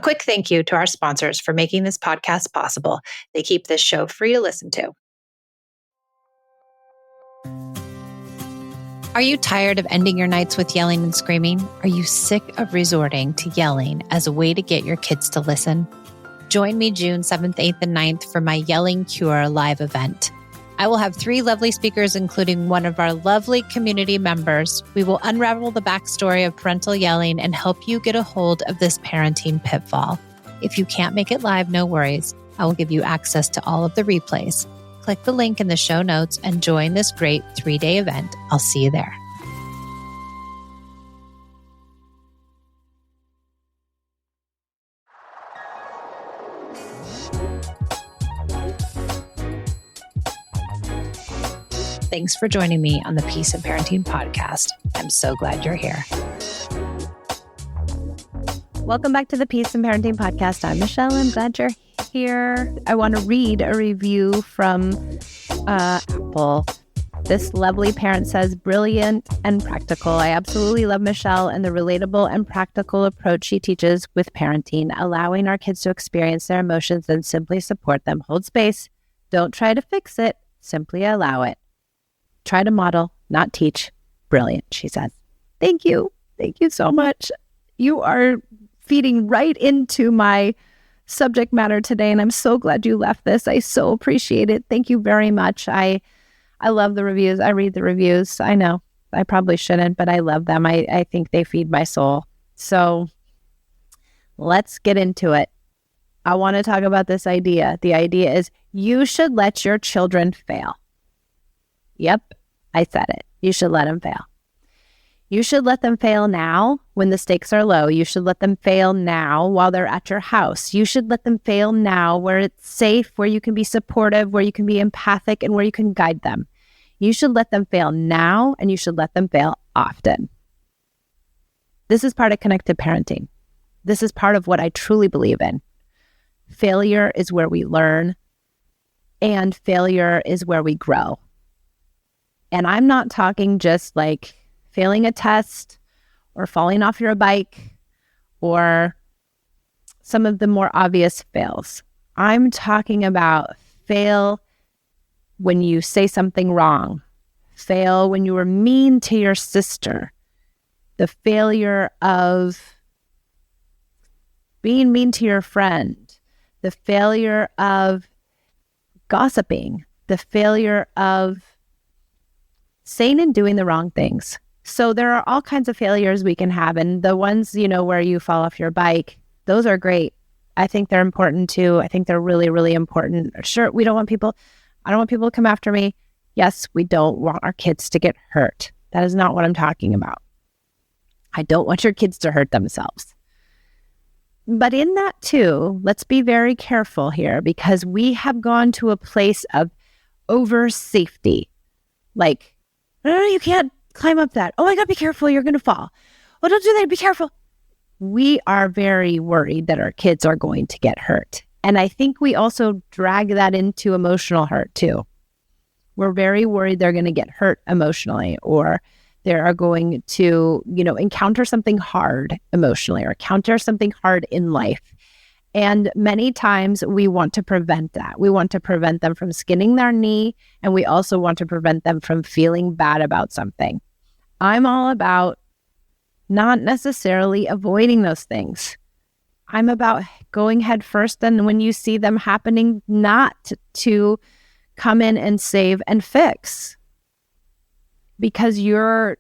quick thank you to our sponsors for making this podcast possible. They keep this show free to listen to. Are you tired of ending your nights with yelling and screaming? Are you sick of resorting to yelling as a way to get your kids to listen? Join me June 7th, 8th, and 9th for my Yelling Cure live event. I will have 3 lovely speakers, including one of our lovely community members. We will unravel the backstory of parental yelling and help you get a hold of this parenting pitfall. If you can't make it live, no worries. I will give you access to all of the replays. Click the link in the show notes and join this great 3-day event. I'll see you there. Thanks for joining me on the Peace and Parenting podcast. I'm so glad you're here. Welcome back to the Peace and Parenting podcast. I'm Michelle. I'm glad you're here. I want to read a review from Apple. This lovely parent says, brilliant and practical. I absolutely love Michelle and the relatable and practical approach she teaches with parenting, allowing our kids to experience their emotions and simply support them. Hold space. Don't try to fix it. Simply allow it. Try to model, not teach. Brilliant, she says. Thank you. Thank you so much. You are feeding right into my subject matter today, and I'm so glad you left this. I so appreciate it. Thank you very much. I love the reviews. I read the reviews. I know I probably shouldn't, but I love them. I think they feed my soul. So let's get into it. I want to talk about this idea. The idea is you should let your children fail. Yep, I said it. You should let them fail. You should let them fail now when the stakes are low. You should let them fail now while they're at your house. You should let them fail now where it's safe, where you can be supportive, where you can be empathic, and where you can guide them. You should let them fail now, and you should let them fail often. This is part of connected parenting. This is part of what I truly believe in. Failure is where we learn, and failure is where we grow. And I'm not talking just like failing a test or falling off your bike or some of the more obvious fails. I'm talking about fail when you say something wrong, fail when you were mean to your sister, the failure of being mean to your friend, the failure of gossiping, the failure of saying and doing the wrong things. So there are all kinds of failures we can have. And the ones, where you fall off your bike, those are great. I think they're important too. I think they're really, really important. Sure, I don't want people to come after me. Yes, we don't want our kids to get hurt. That is not what I'm talking about. I don't want your kids to hurt themselves. But in that too, let's be very careful here because we have gone to a place of over safety. Like, no, you can't climb up that. Oh my God, be careful, you're going to fall. Oh, don't do that, be careful. We are very worried that our kids are going to get hurt. And I think we also drag that into emotional hurt too. We're very worried they're going to get hurt emotionally or they are going to, encounter something hard emotionally or encounter something hard in life. And many times we want to prevent that. We want to prevent them from skinning their knee, and we also want to prevent them from feeling bad about something. I'm all about not necessarily avoiding those things. I'm about going head first, and when you see them happening, not to come in and save and fix. Because you're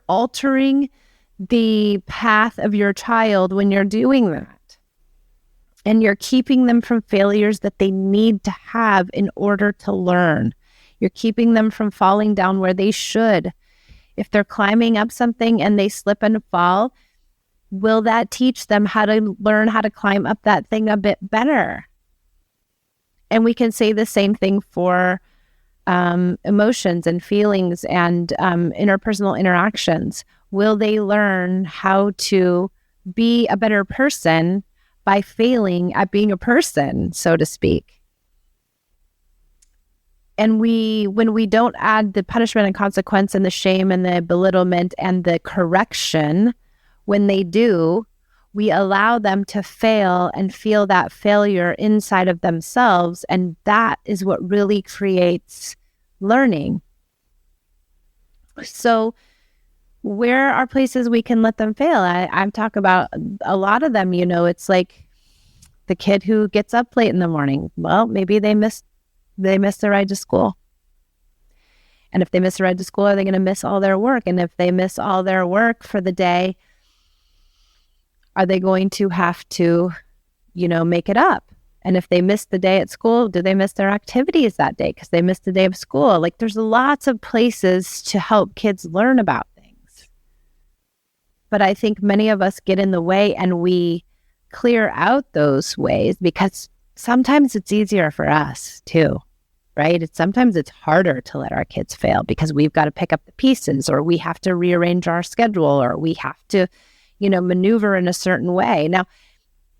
altering the path of your child when you're doing that. And you're keeping them from failures that they need to have in order to learn. You're keeping them from falling down where they should. If they're climbing up something and they slip and fall, will that teach them how to learn how to climb up that thing a bit better? And we can say the same thing for emotions and feelings and interpersonal interactions. Will they learn how to be a better person by failing at being a person, so to speak? And when we don't add the punishment and consequence and the shame and the belittlement and the correction, when they do, we allow them to fail and feel that failure inside of themselves. And that is what really creates learning. So where are places we can let them fail? I'm talking about a lot of them, it's like the kid who gets up late in the morning. Well, maybe they miss the ride to school. And if they miss the ride to school, are they going to miss all their work? And if they miss all their work for the day, are they going to have to, make it up? And if they miss the day at school, do they miss their activities that day because they missed the day of school? Like, there's lots of places to help kids learn about things. But I think many of us get in the way and we clear out those ways because sometimes it's easier for us too, right? Sometimes it's harder to let our kids fail because we've got to pick up the pieces, or we have to rearrange our schedule, or we have to, maneuver in a certain way. Now,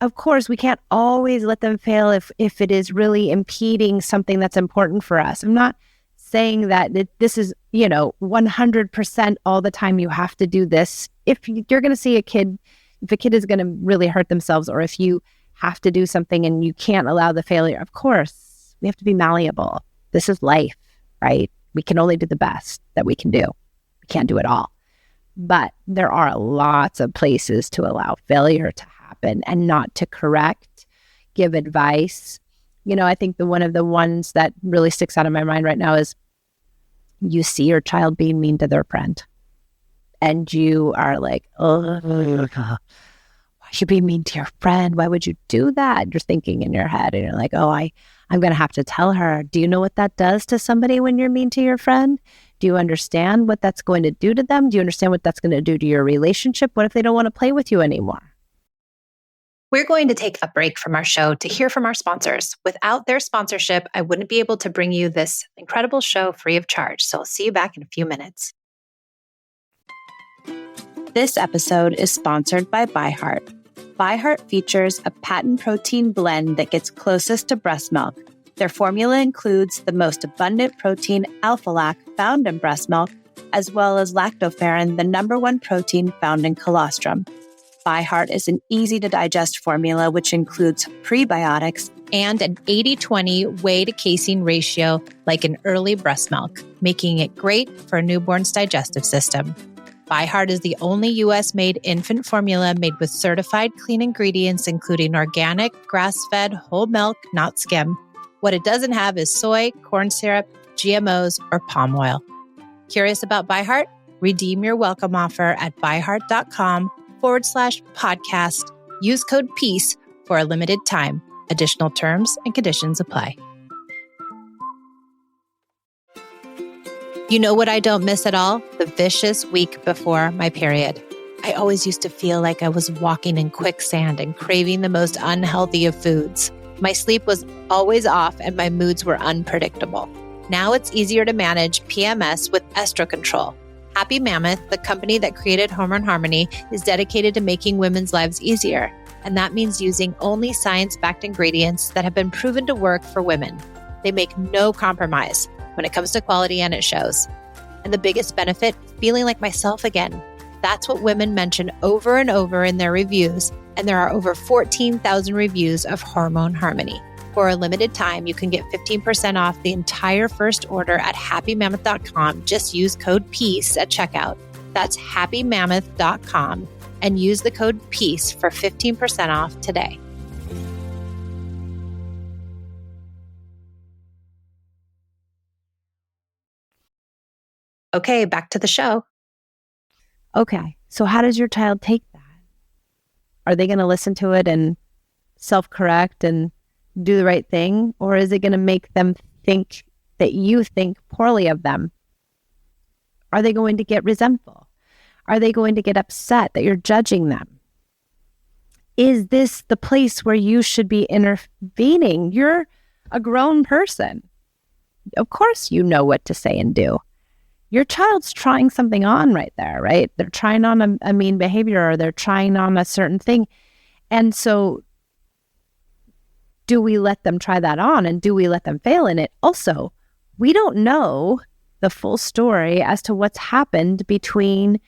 of course, we can't always let them fail if it is really impeding something that's important for us. I'm not saying that this is, 100% all the time you have to do this. If you're going to see if a kid is going to really hurt themselves, or if you have to do something and you can't allow the failure, of course, we have to be malleable. This is life, right? We can only do the best that we can do. We can't do it all. But there are lots of places to allow failure to happen and not to correct, give advice. I think one of the ones that really sticks out of my mind right now is you see your child being mean to their friend. And you are like, oh, why should you be mean to your friend? Why would you do that? You're thinking in your head, and you're like, oh, I'm going to have to tell her. Do you know what that does to somebody when you're mean to your friend? Do you understand what that's going to do to them? Do you understand what that's going to do to your relationship? What if they don't want to play with you anymore? We're going to take a break from our show to hear from our sponsors. Without their sponsorship, I wouldn't be able to bring you this incredible show free of charge. So I'll see you back in a few minutes. This episode is sponsored by ByHeart. ByHeart features a patent protein blend that gets closest to breast milk. Their formula includes the most abundant protein, alpha-lac, found in breast milk, as well as lactoferrin, the number one protein found in colostrum. ByHeart is an easy-to-digest formula which includes prebiotics and an 80-20 whey-to-casein ratio like in early breast milk, making it great for a newborn's digestive system. ByHeart is the only U.S.-made infant formula made with certified clean ingredients, including organic, grass-fed, whole milk, not skim. What it doesn't have is soy, corn syrup, GMOs, or palm oil. Curious about ByHeart? Redeem your welcome offer at byheart.com/podcast. Use code PEACE for a limited time. Additional terms and conditions apply. You know what I don't miss at all? The vicious week before my period. I always used to feel like I was walking in quicksand and craving the most unhealthy of foods. My sleep was always off and my moods were unpredictable. Now it's easier to manage PMS with Estro Control. Happy Mammoth, the company that created Hormone Harmony, is dedicated to making women's lives easier. And that means using only science-backed ingredients that have been proven to work for women. They make no compromise when it comes to quality, and it shows. And the biggest benefit, feeling like myself again. That's what women mention over and over in their reviews, and there are over 14,000 reviews of Hormone Harmony. For a limited time, you can get 15% off the entire first order at happymammoth.com. Just use code PEACE at checkout. That's happymammoth.com and use the code PEACE for 15% off today. Okay, back to the show. Okay, so how does your child take that? Are they going to listen to it and self-correct and do the right thing? Or is it going to make them think that you think poorly of them? Are they going to get resentful? Are they going to get upset that you're judging them? Is this the place where you should be intervening? You're a grown person. Of course you know what to say and do. Your child's trying something on right there, right? They're trying on a mean behavior, or they're trying on a certain thing. And so do we let them try that on, and do we let them fail in it? Also, we don't know the full story as to what's happened between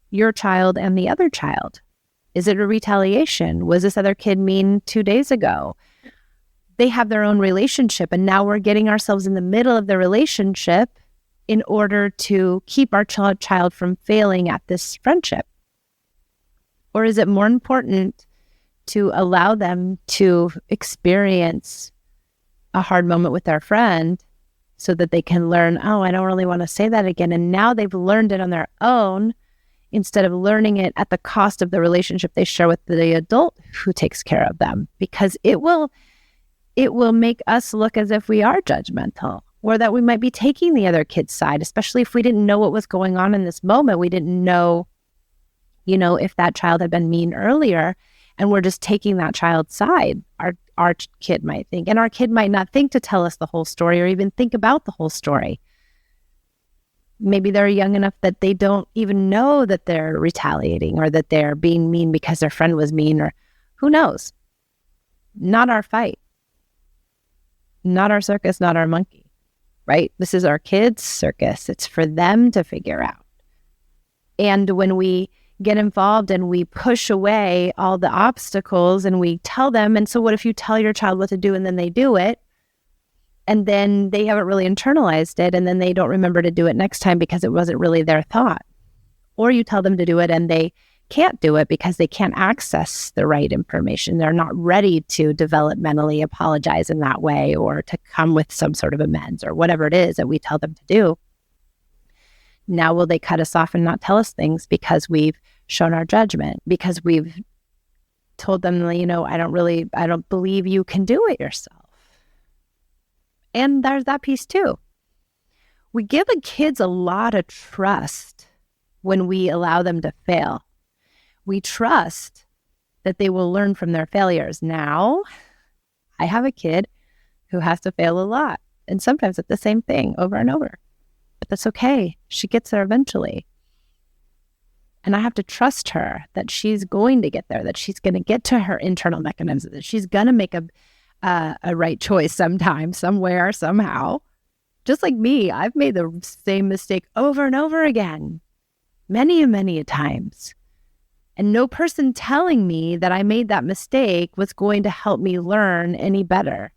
your child and the other child. Is it a retaliation? Was this other kid mean 2 days ago? They have their own relationship, and now we're getting ourselves in the middle of the relationship in order to keep our child from failing at this friendship. Or is it more important to allow them to experience a hard moment with their friend so that they can learn, oh, I don't really want to say that again. And now they've learned it on their own instead of learning it at the cost of the relationship they share with the adult who takes care of them. Because it will make us look as if we are judgmental, or that we might be taking the other kid's side, especially if we didn't know what was going on in this moment. We didn't know, if that child had been mean earlier, and we're just taking that child's side. Our kid might think, and our kid might not think to tell us the whole story or even think about the whole story. Maybe they're young enough that they don't even know that they're retaliating or that they're being mean because their friend was mean, or who knows. Not our fight. Not our circus, not our monkey, right? This is our kids' circus. It's for them to figure out. And when we get involved and we push away all the obstacles and we tell them, and so what if you tell your child what to do and then they do it, and then they haven't really internalized it, and then they don't remember to do it next time because it wasn't really their thought. Or you tell them to do it and they can't do it because they can't access the right information. They're not ready to developmentally apologize in that way, or to come with some sort of amends, or whatever it is that we tell them to do. Now will they cut us off and not tell us things because we've shown our judgment, because we've told them, I don't believe you can do it yourself. And there's that piece too. We give the kids a lot of trust when we allow them to fail. We trust that they will learn from their failures. Now, I have a kid who has to fail a lot, and sometimes it's the same thing over and over. But that's okay. She gets there eventually. And I have to trust her that she's going to get there, that she's going to get to her internal mechanisms, that she's going to make a right choice sometime, somewhere, somehow. Just like me, I've made the same mistake over and over again, many and many times. And no person telling me that I made that mistake was going to help me learn any better.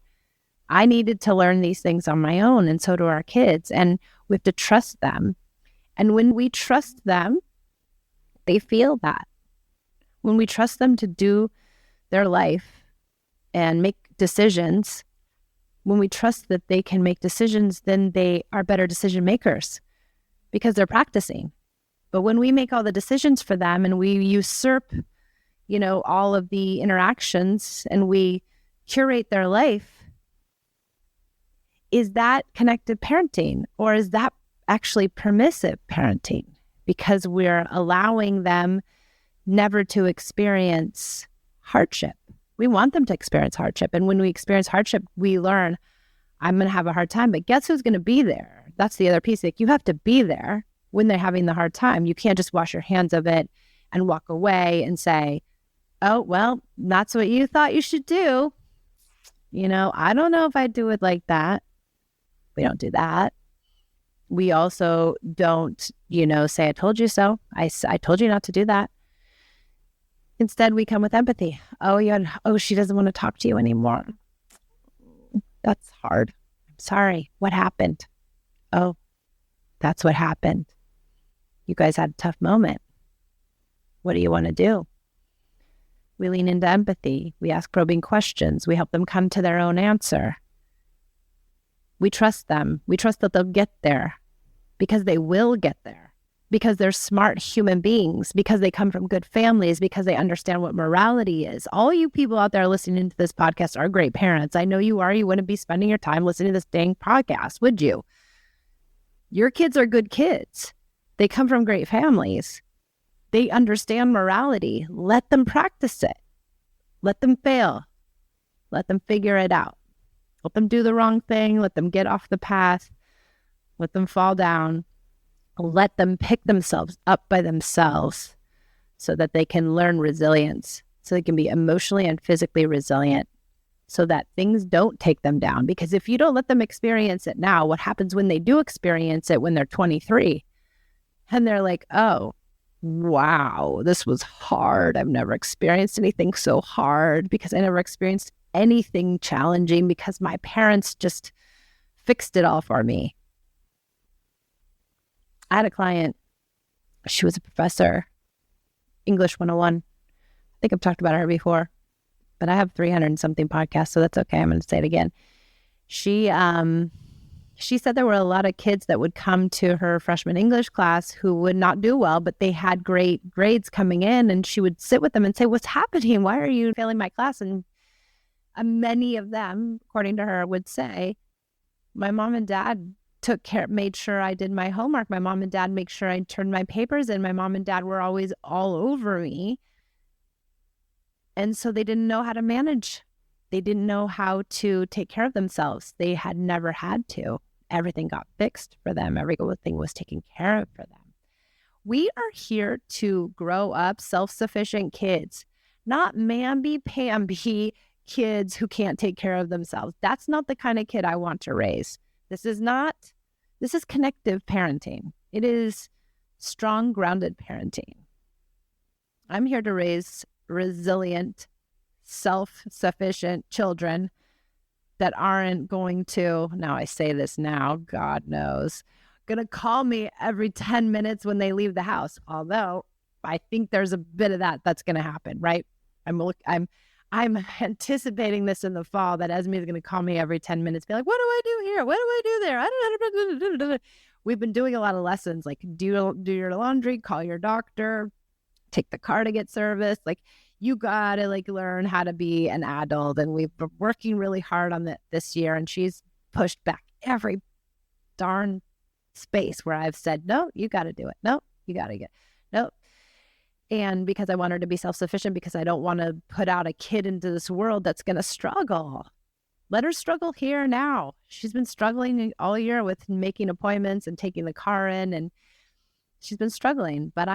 I needed to learn these things on my own, and so do our kids. And we have to trust them. And when we trust them, they feel that. When we trust them to do their life and make decisions, when we trust that they can make decisions, then they are better decision makers because they're practicing. But when we make all the decisions for them and we usurp, all of the interactions and we curate their life, is that connected parenting, or is that actually permissive parenting? Because we're allowing them never to experience hardship. We want them to experience hardship. And when we experience hardship, we learn, I'm going to have a hard time, but guess who's going to be there? That's the other piece. Like, you have to be there when they're having the hard time. You can't just wash your hands of it and walk away and say, oh, well, that's what you thought you should do. I don't know if I'd do it like that. We don't do that. We also don't, say, I told you so. I told you not to do that. Instead, we come with empathy. Oh, she doesn't want to talk to you anymore. That's hard. I'm sorry. What happened? Oh, that's what happened. You guys had a tough moment. What do you want to do? We lean into empathy. We ask probing questions. We help them come to their own answer. We trust them. We trust that they'll get there, because they will get there, because they're smart human beings, because they come from good families, because they understand what morality is. All you people out there listening to this podcast are great parents. I know you are. You wouldn't be spending your time listening to this dang podcast, would you? Your kids are good kids. They come from great families. They understand morality. Let them practice it. Let them fail. Let them figure it out. Let them do the wrong thing. Let them get off the path. Let them fall down. Let them pick themselves up by themselves so that they can learn resilience, so they can be emotionally and physically resilient, so that things don't take them down. Because if you don't let them experience it now, what happens when they do experience it when they're 23? And they're like, oh, wow, this was hard. I've never experienced anything so hard because I never experienced anything challenging because my parents just fixed it all for me. I had a client. She was a professor, English 101. I think I've talked about her before, but I have 300 and something podcasts, so that's okay. I'm going to say it again. She said there were a lot of kids that would come to her freshman English class who would not do well, but they had great grades coming in, and she would sit with them and say, "What's happening? Why are you failing my class?" And many of them, according to her, would say, "My mom and dad took care, made sure I did my homework. My mom and dad make sure I turned my papers in. My mom and dad were always all over me." And so they didn't know how to manage. They didn't know how to take care of themselves. They had never had to. Everything got fixed for them. Everything was taken care of for them. We are here to grow up self-sufficient kids, not mamby-pamby kids who can't take care of themselves. That's not the kind of kid I want to raise. This is connective parenting. It is strong, grounded parenting. I'm here to raise resilient, self-sufficient children that aren't going to, now I say this now, God knows, going to call me every 10 minutes when they leave the house. Although I think there's a bit of that's going to happen, right? I'm anticipating this in the fall that Esme is going to call me every 10 minutes, be like, "What do I do here? What do I do there? I don't know." We've been doing a lot of lessons, like do your laundry, call your doctor, take the car to get serviced. Like, you gotta learn how to be an adult. And we've been working really hard on that this year. And she's pushed back every darn space where I've said, "No, you got to do it. No, you got to no." And because I want her to be self-sufficient, because I don't want to put out a kid into this world that's going to struggle. Let her struggle here now. She's been struggling all year with making appointments and taking the car in, and she's been struggling. But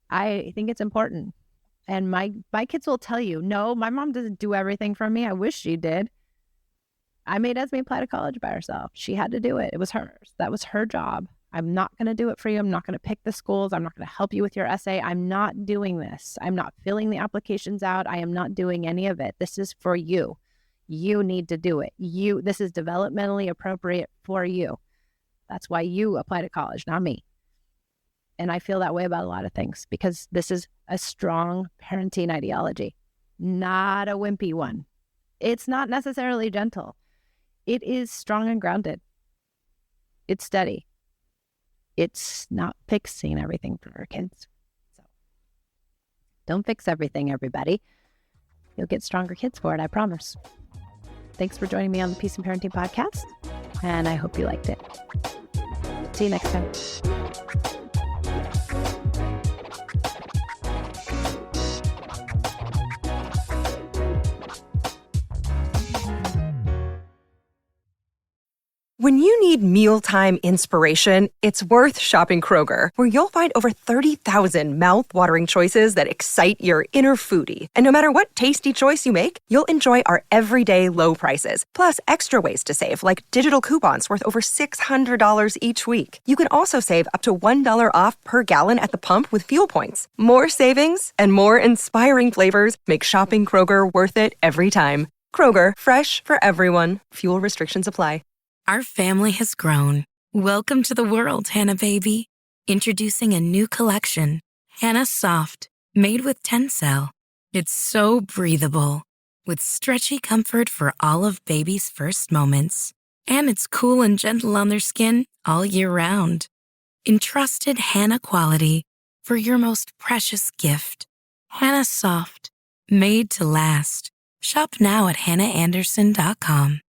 I think it's important. And my kids will tell you, "No, my mom doesn't do everything for me. I wish she did. I made Esme apply to college by herself. She had to do it. It was hers. That was her job. I'm not going to do it for you. I'm not going to pick the schools. I'm not going to help you with your essay. I'm not doing this. I'm not filling the applications out. I am not doing any of it. This is for you. You need to do it. This is developmentally appropriate for you. That's why you apply to college, not me." And I feel that way about a lot of things because this is a strong parenting ideology, not a wimpy one. It's not necessarily gentle. It is strong and grounded. It's steady. It's not fixing everything for our kids. So don't fix everything, everybody. You'll get stronger kids for it, I promise. Thanks for joining me on the Peace and Parenting podcast, and I hope you liked it. See you next time. When you need mealtime inspiration, it's worth shopping Kroger, where you'll find over 30,000 mouth-watering choices that excite your inner foodie. And no matter what tasty choice you make, you'll enjoy our everyday low prices, plus extra ways to save, like digital coupons worth over $600 each week. You can also save up to $1 off per gallon at the pump with fuel points. More savings and more inspiring flavors make shopping Kroger worth it every time. Kroger, fresh for everyone. Fuel restrictions apply. Our family has grown. Welcome to the world, Hannah baby. Introducing a new collection, Hannah Soft, made with Tencel. It's so breathable, with stretchy comfort for all of baby's first moments. And it's cool and gentle on their skin all year round. Entrusted Hannah quality for your most precious gift. Hannah Soft, made to last. Shop now at hannahanderson.com.